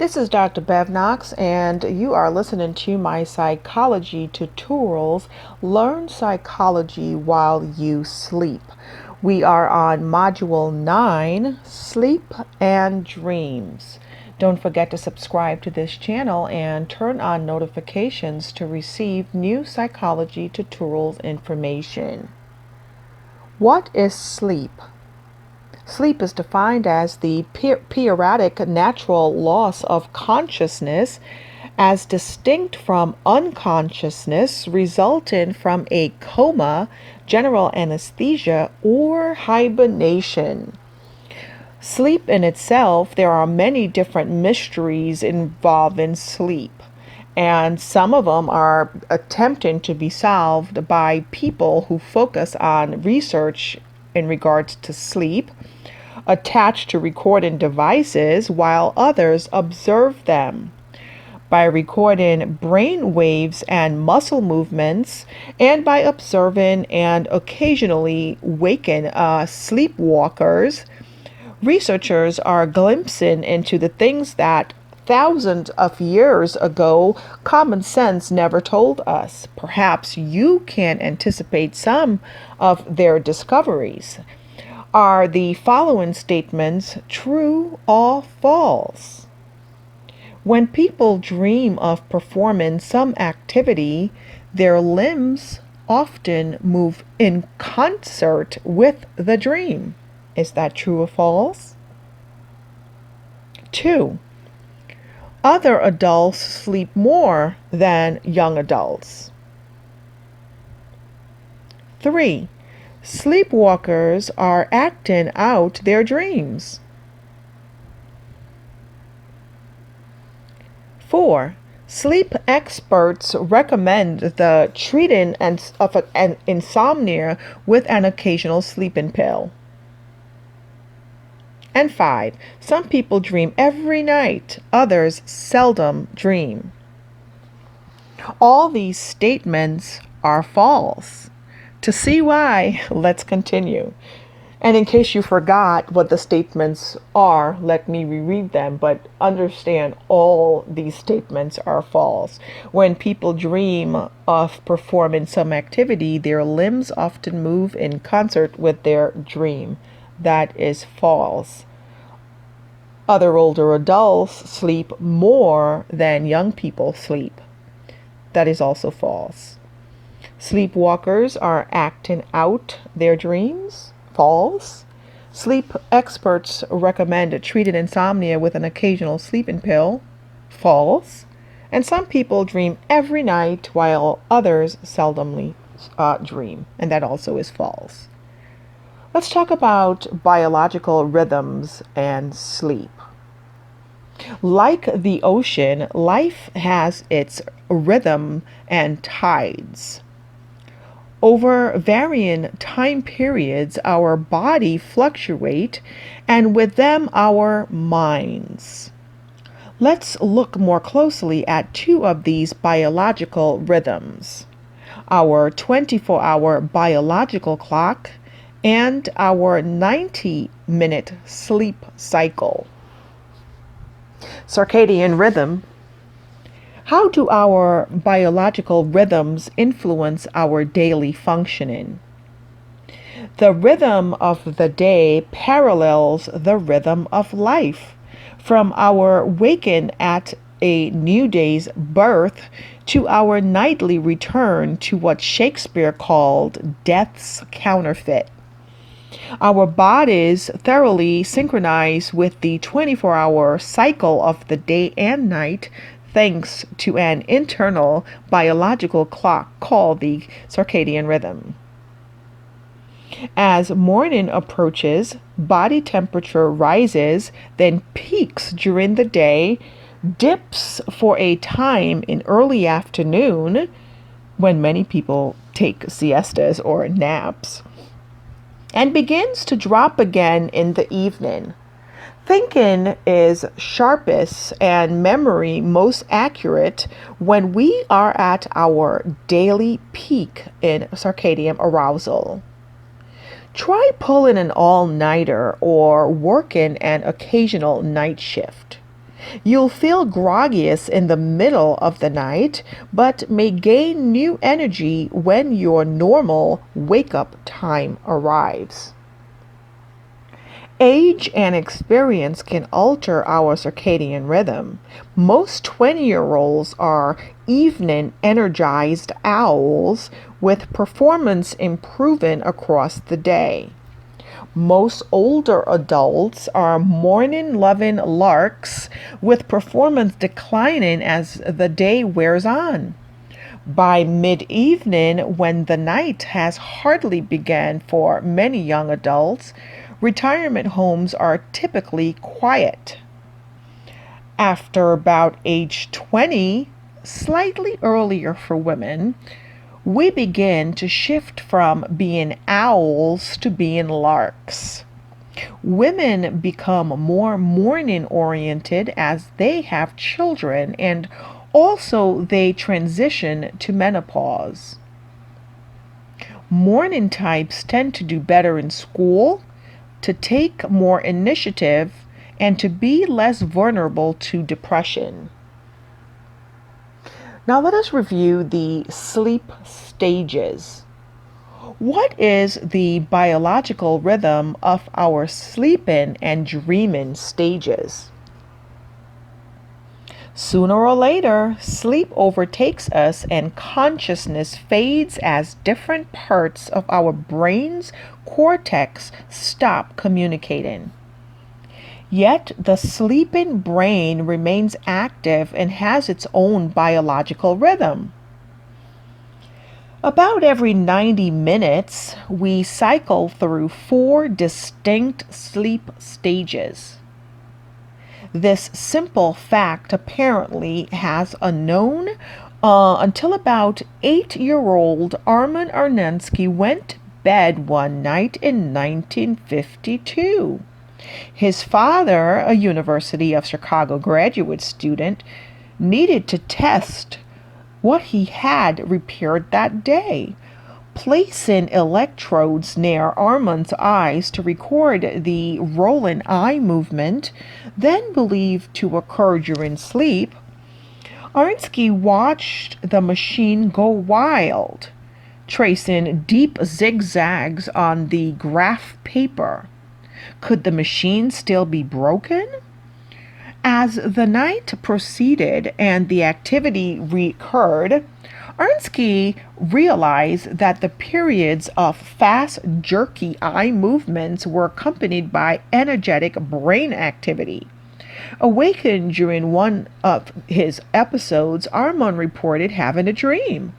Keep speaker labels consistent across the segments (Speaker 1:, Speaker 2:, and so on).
Speaker 1: This is Dr. Bev Knox, and you are listening to my psychology tutorials. Learn psychology while you sleep. We are on Module 9, Sleep and Dreams. Don't forget to subscribe to this channel and turn on notifications to receive new psychology tutorials information. What is sleep? Sleep is defined as the periodic natural loss of consciousness as distinct from unconsciousness resulting from a coma, general anesthesia, or hibernation. Sleep in itself, there are many different mysteries involved in sleep, and some of them are attempting to be solved by people who focus on research in regards to sleep attached to recording devices, while others observe them by recording brain waves and muscle movements, and by observing and occasionally waking sleepwalkers. Researchers are glimpsing into the things that thousands of years ago common sense never told us. Perhaps you can anticipate some of their discoveries. Are the following statements true or false? When people dream of performing some activity, their limbs often move in concert with the dream. Is that true or false? 2. Other adults sleep more than young adults. 3. Sleepwalkers are acting out their dreams. 4. Sleep experts recommend the treating of an insomnia with an occasional sleeping pill. And 5. Some people dream every night, others seldom dream. All these statements are false. To see why, let's continue. And in case you forgot what the statements are, let me reread them, but understand all these statements are false. When people dream of performing some activity, their limbs often move in concert with their dream. That is false. Other older adults sleep more than young people sleep. That is also false. Sleepwalkers are acting out their dreams. False. Sleep experts recommend treating insomnia with an occasional sleeping pill. False. And some people dream every night while others seldomly dream. And that also is false. Let's talk about biological rhythms and sleep. Like the ocean, life has its rhythm and tides. Over varying time periods, our body fluctuate, and with them our minds. Let's look more closely at two of these biological rhythms: our 24-hour biological clock and our 90-minute sleep cycle. Circadian rhythm. How do our biological rhythms influence our daily functioning? The rhythm of the day parallels the rhythm of life, from our waking at a new day's birth to our nightly return to what Shakespeare called death's counterfeit. Our bodies thoroughly synchronize with the 24-hour cycle of the day and night, thanks to an internal biological clock called the circadian rhythm. As morning approaches, body temperature rises, then peaks during the day, dips for a time in early afternoon, when many people take siestas or naps, and begins to drop again in the evening. Thinking is sharpest and memory most accurate when we are at our daily peak in circadian arousal. Try pulling an all-nighter or working an occasional night shift. You'll feel groggiest in the middle of the night, but may gain new energy when your normal wake-up time arrives. Age and experience can alter our circadian rhythm. Most 20-year-olds are evening energized owls with performance improving across the day. Most older adults are morning loving larks with performance declining as the day wears on. By mid-evening, when the night has hardly begun for many young adults, retirement homes are typically quiet. After about age 20, slightly earlier for women, we begin to shift from being owls to being larks. Women become more morning oriented as they have children, and also they transition to menopause. Morning types tend to do better in school, to take more initiative, and to be less vulnerable to depression. Now let us review the sleep stages. What is the biological rhythm of our sleeping and dreaming stages? Sooner or later, sleep overtakes us and consciousness fades as different parts of our brain's cortex stop communicating. Yet the sleeping brain remains active and has its own biological rhythm. About every 90 minutes, we cycle through 4 distinct sleep stages. This simple fact apparently has unknown until about 8-year-old Armin Arnensky went to bed one night in 1952. His father, a University of Chicago graduate student, needed to test what he had repaired that day, placing electrodes near Armand's eyes to record the rolling eye movement, then believed to occur during sleep. Arnsky watched the machine go wild, tracing deep zigzags on the graph paper. Could the machine still be broken? As the night proceeded and the activity recurred, Arnsky realized that the periods of fast, jerky eye movements were accompanied by energetic brain activity. Awakened during one of his episodes, Armand reported having a dream.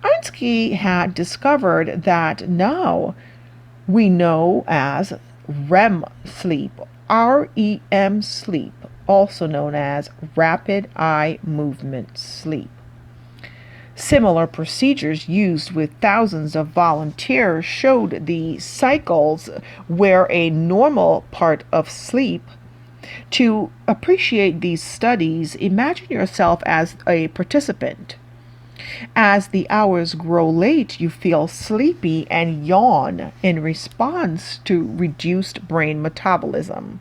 Speaker 1: Arnsky had discovered that now we know as Rem sleep, REM sleep, also known as rapid eye movement sleep. Similar procedures used with thousands of volunteers showed the cycles where a normal part of sleep. To appreciate these studies, imagine yourself as a participant. As the hours grow late, you feel sleepy and yawn in response to reduced brain metabolism.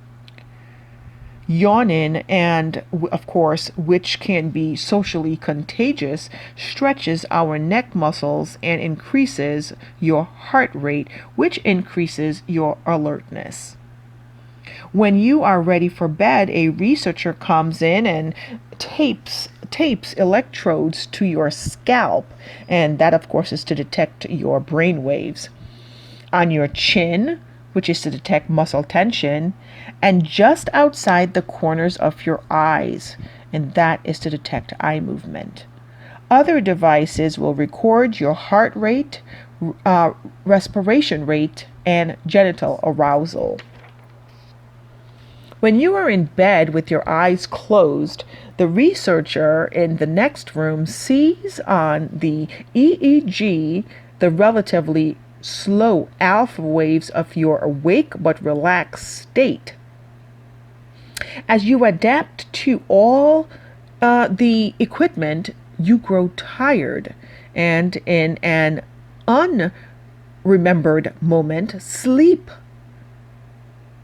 Speaker 1: Yawning, and of course, which can be socially contagious, stretches our neck muscles and increases your heart rate, which increases your alertness. When you are ready for bed, a researcher comes in and tapes electrodes to your scalp, and that of course is to detect your brain waves, on your chin, which is to detect muscle tension, and just outside the corners of your eyes, and that is to detect eye movement. Other devices will record your heart rate, respiration rate, and genital arousal. When you are in bed with your eyes closed, the researcher in the next room sees on the EEG the relatively slow alpha waves of your awake but relaxed state. As you adapt to all the equipment, you grow tired and in an unremembered moment sleep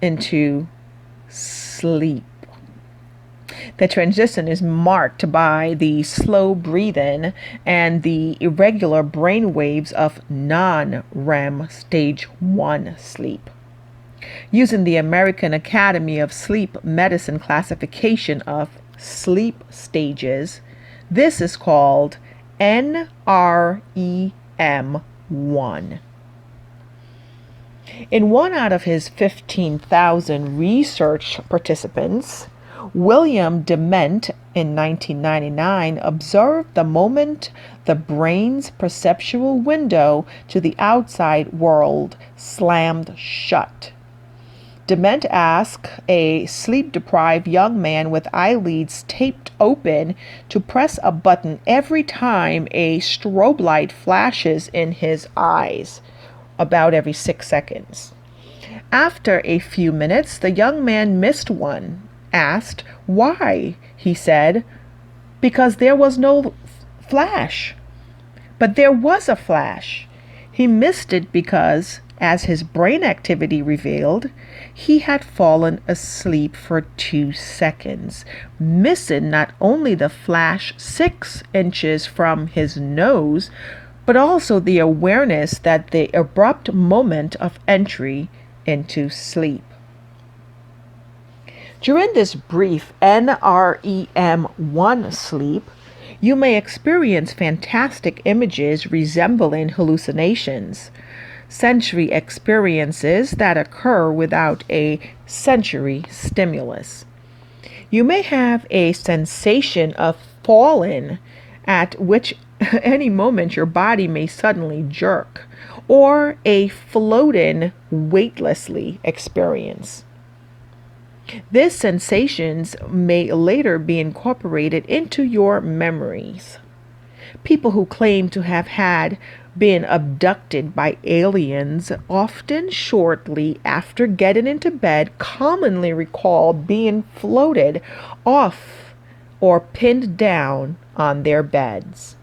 Speaker 1: into sleep. The transition is marked by the slow breathing and the irregular brain waves of non-REM stage 1 sleep. Using the American Academy of Sleep Medicine classification of sleep stages, this is called NREM1. In one out of his 15,000 research participants, William Dement in 1999 observed the moment the brain's perceptual window to the outside world slammed shut. Dement asked a sleep-deprived young man with eyelids taped open to press a button every time a strobe light flashes in his eyes, about every 6 seconds. After a few minutes, the young man missed one. Asked why, he said, because there was no flash. But there was a flash. He missed it because, as his brain activity revealed, he had fallen asleep for 2 seconds, missing not only the flash 6 inches from his nose, but also the awareness that the abrupt moment of entry into sleep. During this brief NREM1 sleep, you may experience fantastic images resembling hallucinations, sensory experiences that occur without a sensory stimulus. You may have a sensation of falling, at which any moment your body may suddenly jerk, or a floating weightlessly experience. These sensations may later be incorporated into your memories. People who claim to have been abducted by aliens often shortly after getting into bed commonly recall being floated off or pinned down on their beds.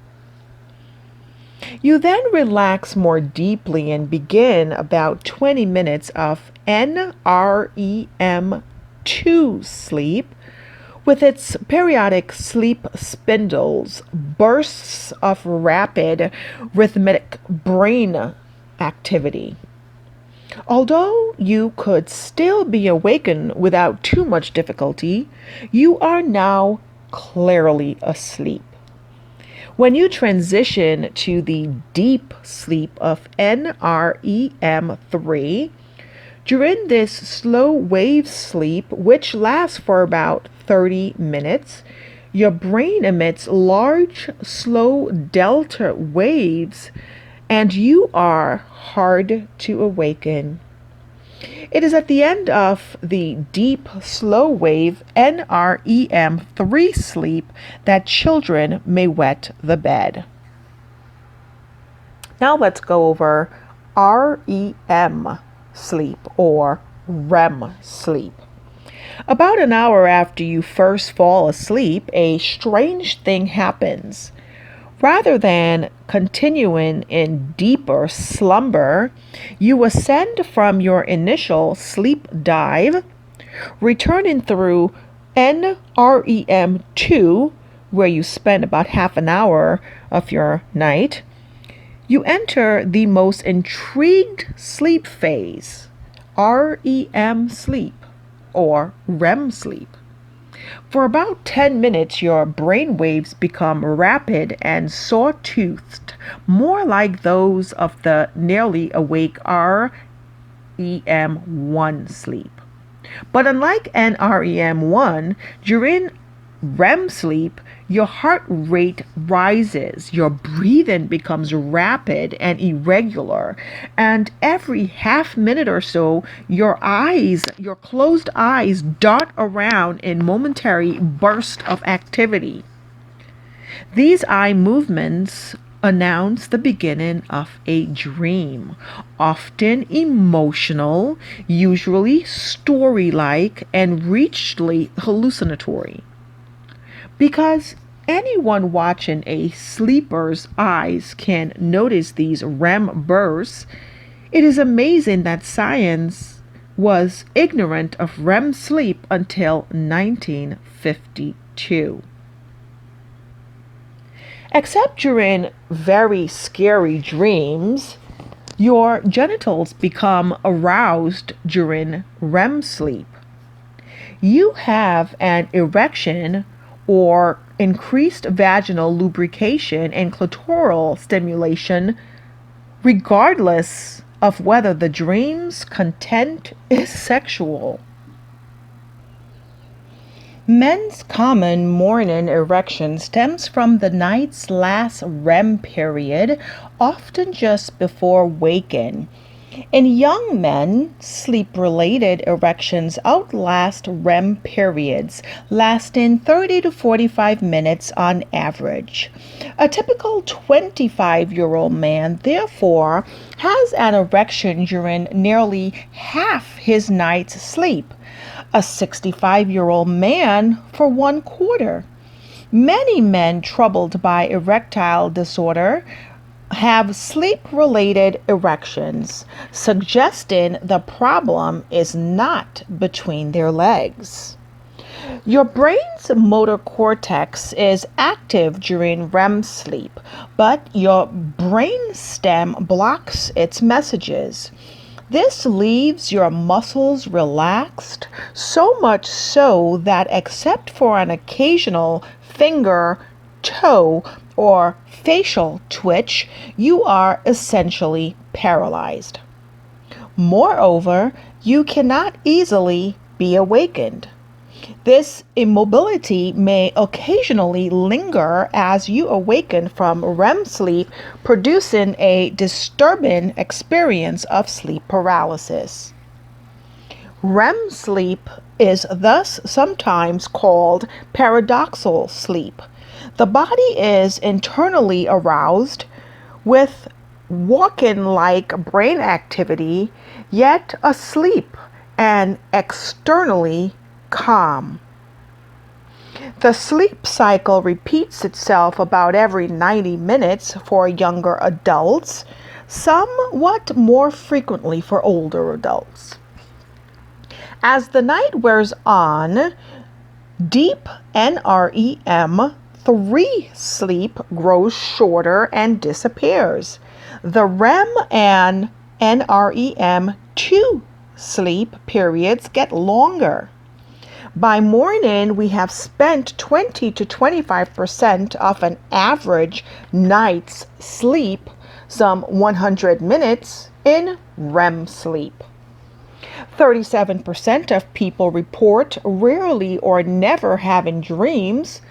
Speaker 1: You then relax more deeply and begin about 20 minutes of NREM2 sleep, with its periodic sleep spindles, bursts of rapid rhythmic brain activity. Although you could still be awakened without too much difficulty, you are now clearly asleep. When you transition to the deep sleep of NREM3, during this slow wave sleep, which lasts for about 30 minutes, your brain emits large, slow delta waves, and you are hard to awaken. It is at the end of the deep, slow wave NREM3 sleep that children may wet the bed. Now let's go over REM sleep, or REM sleep. About an hour after you first fall asleep, a strange thing happens. Rather than continuing in deeper slumber, you ascend from your initial sleep dive, returning through NREM2, where you spend about half an hour of your night. You enter the most intrigued sleep phase, REM sleep, or REM sleep. For about 10 minutes, your brain waves become rapid and saw-toothed, more like those of the nearly awake REM1 sleep. But unlike NREM1, during REM sleep, your heart rate rises, your breathing becomes rapid and irregular, and every half minute or so, your closed eyes dart around in momentary bursts of activity. These eye movements announce the beginning of a dream, often emotional, usually story-like, and richly hallucinatory. Because anyone watching a sleeper's eyes can notice these REM bursts, it is amazing that science was ignorant of REM sleep until 1952. too. Except during very scary dreams, your genitals become aroused during REM sleep. You have an erection or increased vaginal lubrication and clitoral stimulation, regardless of whether the dream's content is sexual. Men's common morning erection stems from the night's last REM period, often just before waking. In young men, sleep-related erections outlast REM periods, lasting 30 to 45 minutes on average. A typical 25-year-old man, therefore, has an erection during nearly half his night's sleep. A 65-year-old man for 1/4. Many men troubled by erectile disorder have sleep-related erections, suggesting the problem is not between their legs. Your brain's motor cortex is active during REM sleep, but your brainstem blocks its messages. This leaves your muscles relaxed, so much so that except for an occasional finger, toe, or facial twitch, you are essentially paralyzed. Moreover, you cannot easily be awakened. This immobility may occasionally linger as you awaken from REM sleep, producing a disturbing experience of sleep paralysis. REM sleep is thus sometimes called paradoxal sleep. The body is internally aroused with walking-like brain activity, yet asleep and externally calm. The sleep cycle repeats itself about every 90 minutes for younger adults, somewhat more frequently for older adults. As the night wears on, deep NREM3 sleep grows shorter and disappears. The REM and NREM2 sleep periods get longer. By morning, we have spent 20 to 25% of an average night's sleep, some 100 minutes, in REM sleep. 37% of people report rarely or never having dreams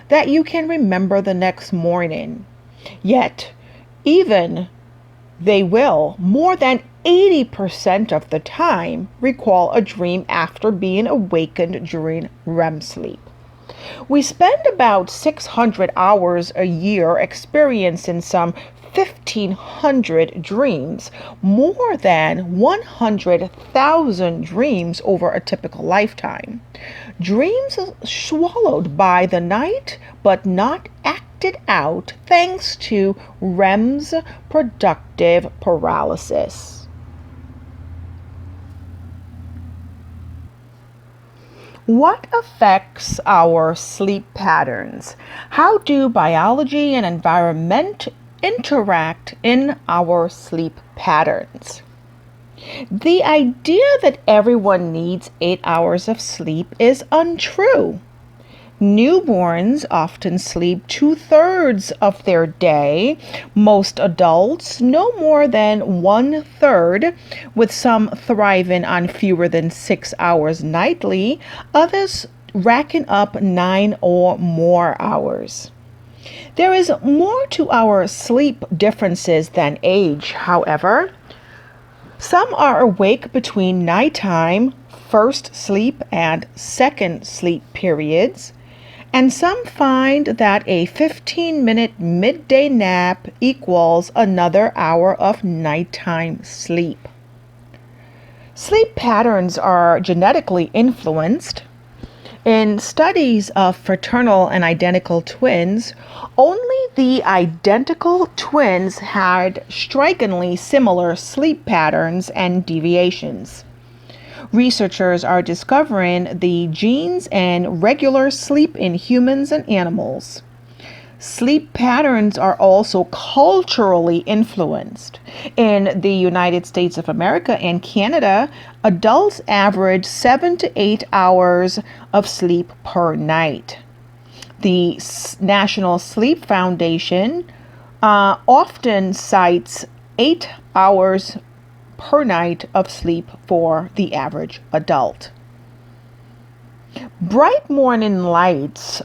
Speaker 1: that you can remember the next morning. Yet, even they will, more than 80% of the time, recall a dream after being awakened during REM sleep. We spend about 600 hours a year experiencing some 1,500 dreams, more than 100,000 dreams over a typical lifetime. Dreams swallowed by the night, but not acted out thanks to REM's productive paralysis. What affects our sleep patterns? How do biology and environment interact in our sleep patterns? The idea that everyone needs 8 hours of sleep is untrue. Newborns often sleep 2/3 of their day. Most adults no more than 1/3, with some thriving on fewer than 6 hours nightly, others racking up 9 or more hours. There is more to our sleep differences than age, however. Some are awake between nighttime, first sleep, and second sleep periods, and some find that a 15-minute midday nap equals another hour of nighttime sleep. Sleep patterns are genetically influenced. In studies of fraternal and identical twins, only the identical twins had strikingly similar sleep patterns and deviations. Researchers are discovering the genes and regular sleep in humans and animals. Sleep patterns are also culturally influenced. In the United States of America and Canada, adults average 7 to 8 hours of sleep per night. The National Sleep Foundation often cites 8 hours per night of sleep for the average adult. Bright morning lights,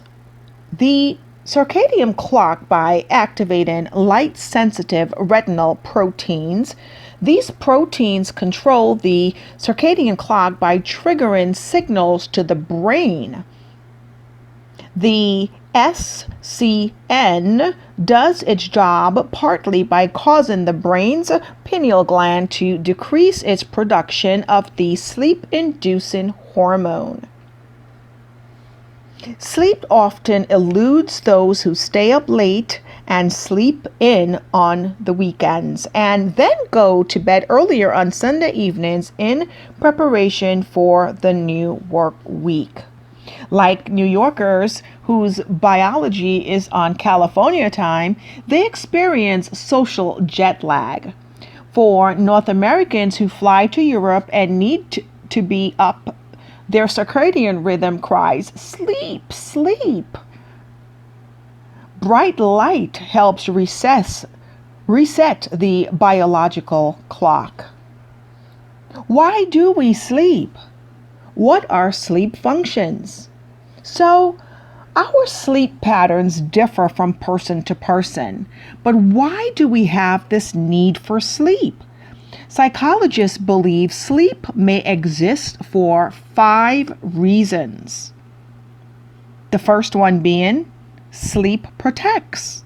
Speaker 1: the circadian clock by activating light-sensitive retinal proteins. These proteins control the circadian clock by triggering signals to the brain. The SCN does its job partly by causing the brain's pineal gland to decrease its production of the sleep-inducing hormone. Sleep often eludes those who stay up late and sleep in on the weekends and then go to bed earlier on Sunday evenings in preparation for the new work week. Like New Yorkers whose biology is on California time, they experience social jet lag. For North Americans who fly to Europe and need to be up, their circadian rhythm cries, "Sleep, sleep." Bright light helps reset the biological clock. Why do we sleep? What are sleep functions? So, our sleep patterns differ from person to person, but why do we have this need for sleep? Psychologists believe sleep may exist for 5 reasons. The first one being sleep protects.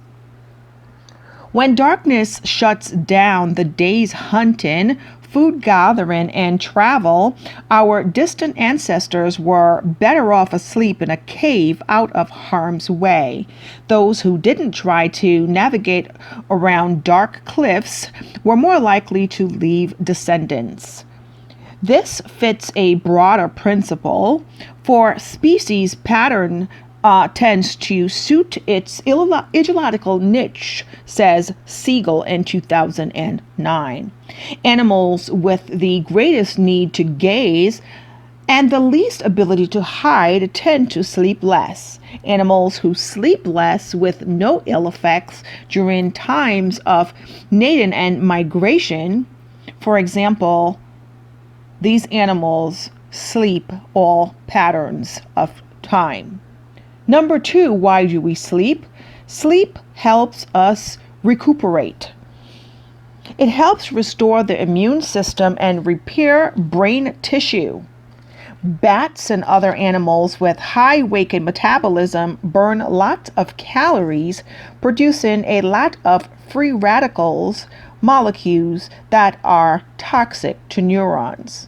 Speaker 1: When darkness shuts down the day's hunting, food gathering, and travel, our distant ancestors were better off asleep in a cave out of harm's way. Those who didn't try to navigate around dark cliffs were more likely to leave descendants. This fits a broader principle, for species pattern tends to suit its ecological niche, says Siegel in 2009. Animals with the greatest need to gaze and the least ability to hide tend to sleep less. Animals who sleep less with no ill effects during times of mating and migration, for example, these animals sleep all patterns of time. Number 2, why do we sleep? Sleep helps us recuperate. It helps restore the immune system and repair brain tissue. Bats and other animals with high waking metabolism burn lots of calories, producing a lot of free radicals, molecules that are toxic to neurons.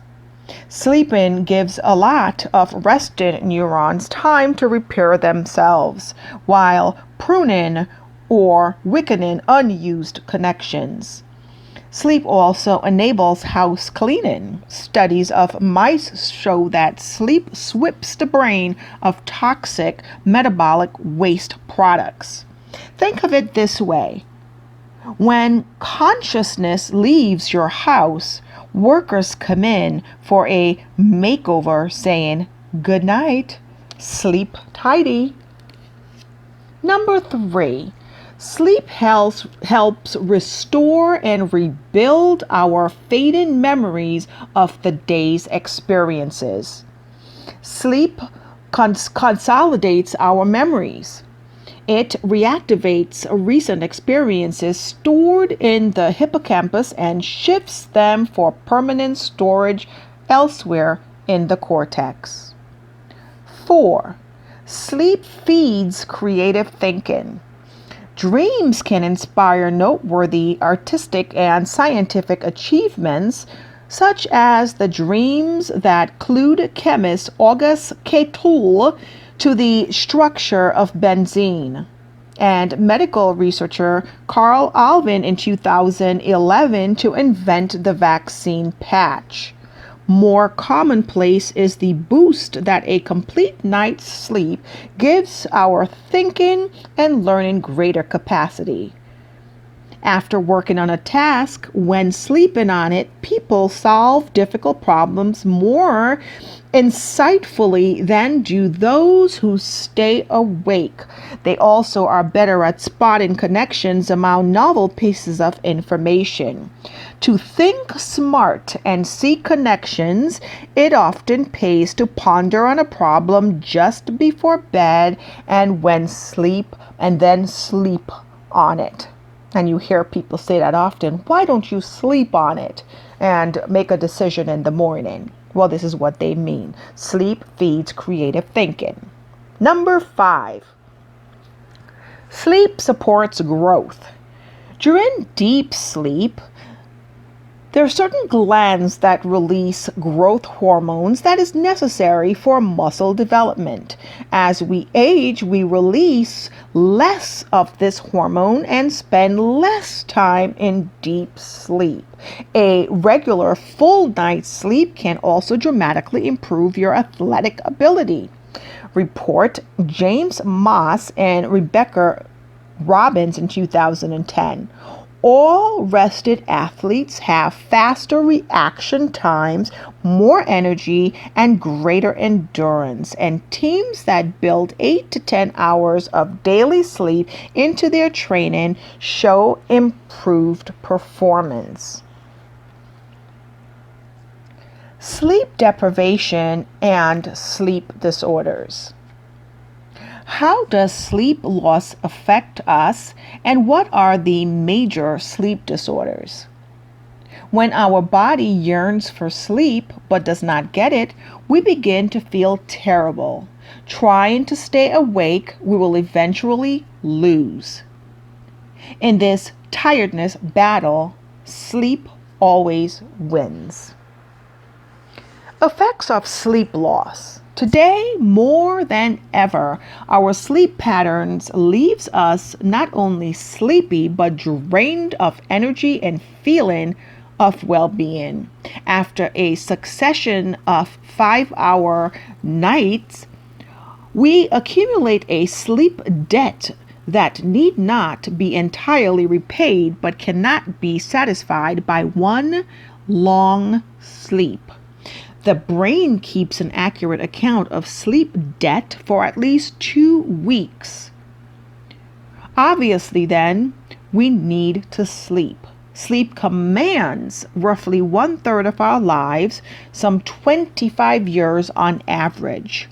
Speaker 1: Sleeping gives a lot of rested neurons time to repair themselves, while pruning or weakening unused connections. Sleep also enables house cleaning. Studies of mice show that sleep strips the brain of toxic metabolic waste products. Think of it this way. When consciousness leaves your house, workers come in for a makeover saying, "Good night, sleep tidy." Number 3, sleep helps restore and rebuild our fading memories of the day's experiences. Sleep consolidates our memories. It reactivates recent experiences stored in the hippocampus and shifts them for permanent storage elsewhere in the cortex. 4, sleep feeds creative thinking. Dreams can inspire noteworthy artistic and scientific achievements, such as the dreams that clued chemist Auguste Quetelet to the structure of benzene, and medical researcher Carl Alvin in 2011 to invent the vaccine patch. More commonplace is the boost that a complete night's sleep gives our thinking and learning greater capacity. After working on a task, when sleeping on it, people solve difficult problems more insightfully than do those who stay awake. They also are better at spotting connections among novel pieces of information. To think smart and see connections, it often pays to ponder on a problem just before bed and then sleep on it. And you hear people say that often. Why don't you sleep on it and make a decision in the morning? Well, this is what they mean. Sleep feeds creative thinking. Number 5, sleep supports growth. During deep sleep, there are certain glands that release growth hormones that is necessary for muscle development. As we age, we release less of this hormone and spend less time in deep sleep. A regular full night's sleep can also dramatically improve your athletic ability. Report James Moss and Rebecca Robbins in 2010. All rested athletes have faster reaction times, more energy, and greater endurance. And teams that build 8 to 10 hours of daily sleep into their training show improved performance. Sleep deprivation and sleep disorders. How does sleep loss affect us, and what are the major sleep disorders? When our body yearns for sleep but does not get it, we begin to feel terrible. Trying to stay awake, we will eventually lose. In this tiredness battle, sleep always wins. Effects of sleep loss. Today, more than ever, our sleep patterns leaves us not only sleepy but drained of energy and feeling of well-being. After a succession of 5-hour nights, we accumulate a sleep debt that need not be entirely repaid but cannot be satisfied by one long sleep. The brain keeps an accurate account of sleep debt for at least 2 weeks. Obviously, then, we need to sleep. Sleep commands roughly 1/3 of our lives, some 25 years on average.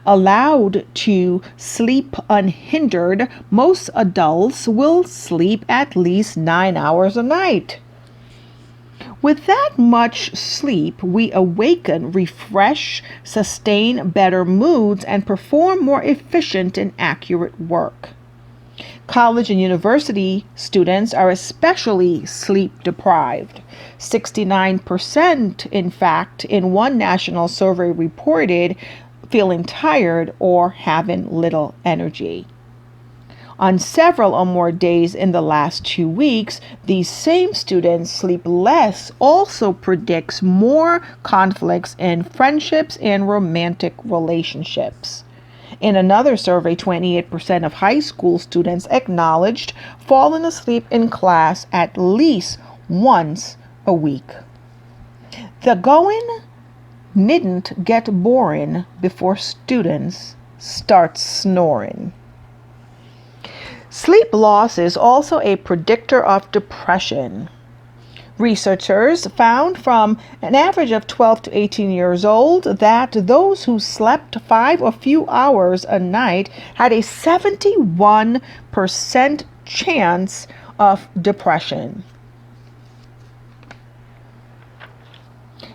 Speaker 1: Allowed to sleep unhindered, most adults will sleep at least 9 hours a night. With that much sleep, we awaken, refresh, sustain better moods, and perform more efficient and accurate work. College and university students are especially sleep deprived. 69%, in fact, in one national survey reported feeling tired or having little energy. On several or more days in the last 2 weeks, these same students sleep less also predicts more conflicts in friendships and romantic relationships. In another survey, 28% of high school students acknowledged falling asleep in class at least once a week. The going needn't get boring before students start snoring. Sleep loss is also a predictor of depression. Researchers found from an average of 12 to 18 years old that those who slept 5 or few hours a night had a 71% chance of depression.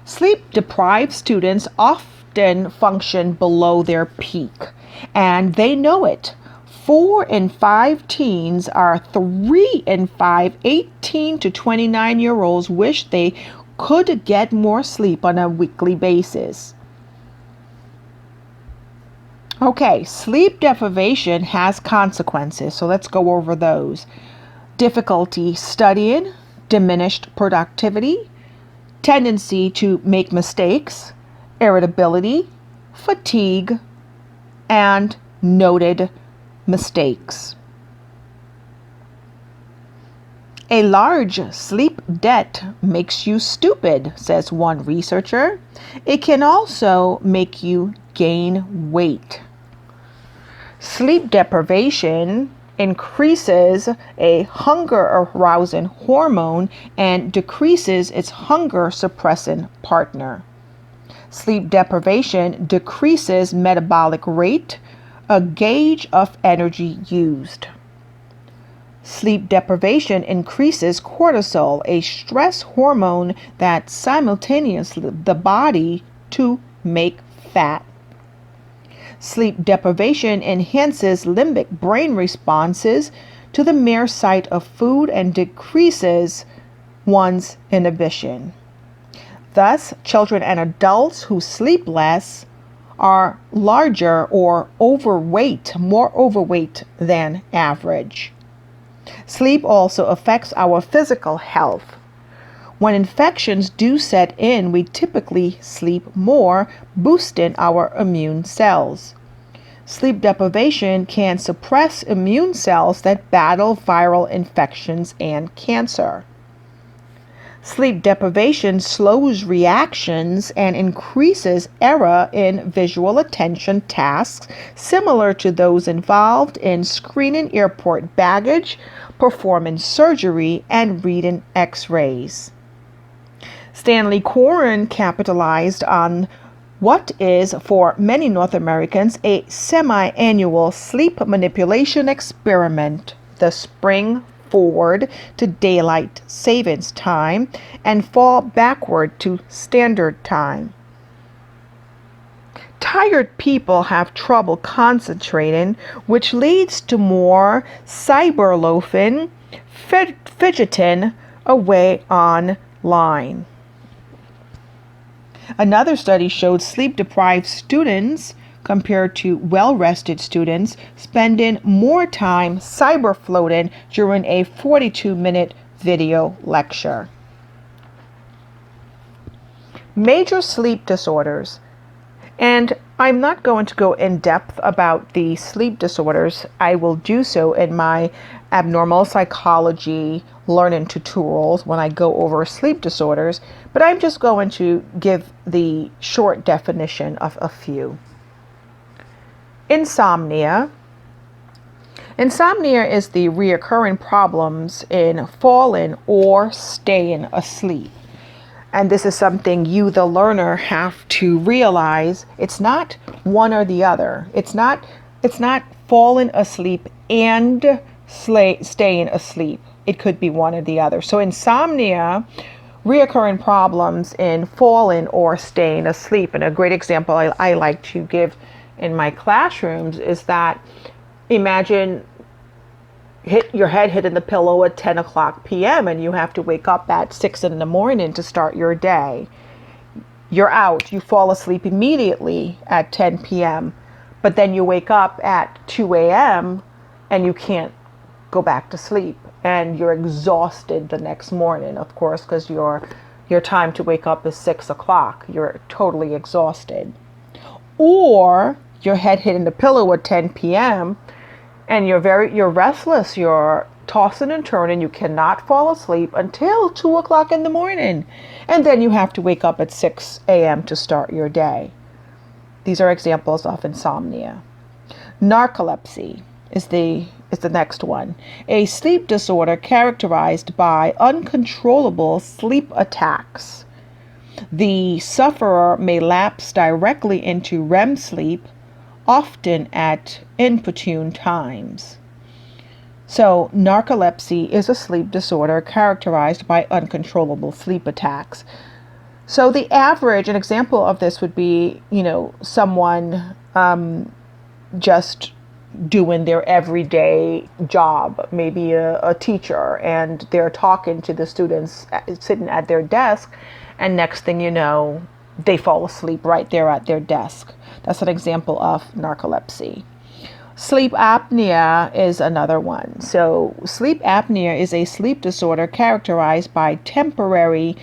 Speaker 1: Sleep-deprived students often function below their peak, and they know it. 4 in 5 teens are 3 in 5 18 to 29-year-olds wish they could get more sleep on a weekly basis. Okay, sleep deprivation has consequences, so let's go over those. Difficulty studying, diminished productivity, tendency to make mistakes, irritability, fatigue, and noted mistakes. A large sleep debt makes you stupid, says one researcher. It can also make you gain weight. Sleep deprivation increases a hunger arousing hormone and decreases its hunger suppressing partner. Sleep deprivation decreases metabolic rate, a gauge of energy used. Sleep deprivation increases cortisol, a stress hormone that simultaneously the body to make fat. Sleep deprivation enhances limbic brain responses to the mere sight of food and decreases one's inhibition. Thus, children and adults who sleep less are larger or overweight, more overweight than average. Sleep also affects our physical health. When infections do set in, we typically sleep more, boosting our immune cells. Sleep deprivation can suppress immune cells that battle viral infections and cancer. Sleep deprivation slows reactions and increases error in visual attention tasks similar to those involved in screening airport baggage, performing surgery, and reading X-rays. Stanley Coren capitalized on what is, for many North Americans, a semi-annual sleep manipulation experiment, the spring forward to daylight savings time and fall backward to standard time. Tired people have trouble concentrating, which leads to more cyberloafing, fidgeting away online. Another study showed sleep-deprived students compared to well-rested students spending more time cyber-floating during a 42-minute video lecture. Major sleep disorders. And I'm not going to go in depth about the sleep disorders. I will do so in my abnormal psychology learning tutorials when I go over sleep disorders, but I'm just going to give the short definition of a few. Insomnia. Insomnia is the reoccurring problems in falling or staying asleep. And this is something you, the learner, have to realize. It's not one or the other. It's not falling asleep and staying asleep. It could be one or the other. So insomnia, reoccurring problems in falling or staying asleep. And a great example I like to give in my classrooms is that imagine your head hitting the pillow at 10 o'clock p.m. and you have to wake up at 6 in the morning to start your day. You're out. You fall asleep immediately at 10 p.m. But then you wake up at 2 a.m. and you can't go back to sleep. And you're exhausted the next morning, of course, because your time to wake up is 6 o'clock. You're totally exhausted. Or your head hitting the pillow at 10 p.m. and you're restless. You're tossing and turning. You cannot fall asleep until 2 o'clock in the morning. And then you have to wake up at 6 a.m. to start your day. These are examples of insomnia. Narcolepsy is the next one. A sleep disorder characterized by uncontrollable sleep attacks. The sufferer may lapse directly into Rem sleep, often at inopportune times. So, narcolepsy is a sleep disorder characterized by uncontrollable sleep attacks. So, the average, an example of this would be, someone just doing their everyday job, maybe a teacher, and they're talking to the students sitting at their desk, and next thing you know, they fall asleep right there at their desk. That's an example of narcolepsy. Sleep apnea is another one. So sleep apnea is a sleep disorder characterized by temporary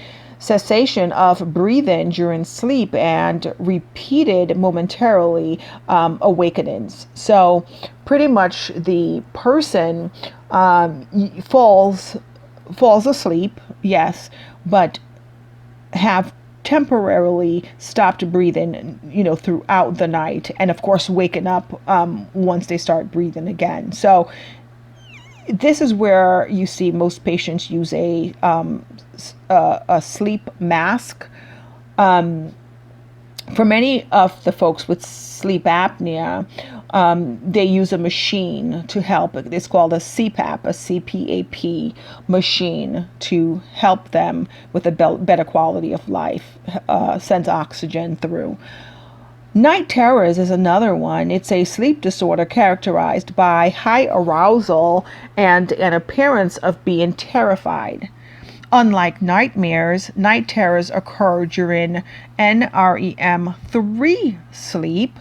Speaker 1: cessation of breathing during sleep, and repeated momentarily awakenings. So pretty much the person falls asleep, yes, but have temporarily stopped breathing, throughout the night, and of course waking up once they start breathing again. So this is where you see most patients use a sleep mask. For many of the folks with sleep apnea, they use a machine to help. It's called a CPAP, a CPAP machine, to help them with a better quality of life, sends oxygen through. Night terrors is another one. It's a sleep disorder characterized by high arousal and an appearance of being terrified. Unlike nightmares, night terrors occur during NREM3 sleep,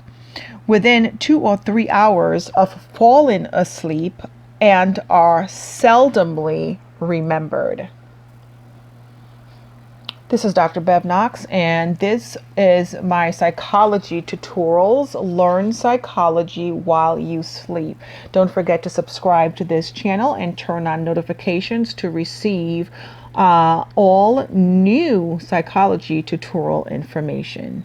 Speaker 1: within 2 or 3 hours of falling asleep, and are seldomly remembered. This is Dr. Bev Knox, and this is my psychology tutorials. Learn psychology while you sleep. Don't forget to subscribe to this channel and turn on notifications to receive all new psychology tutorial information.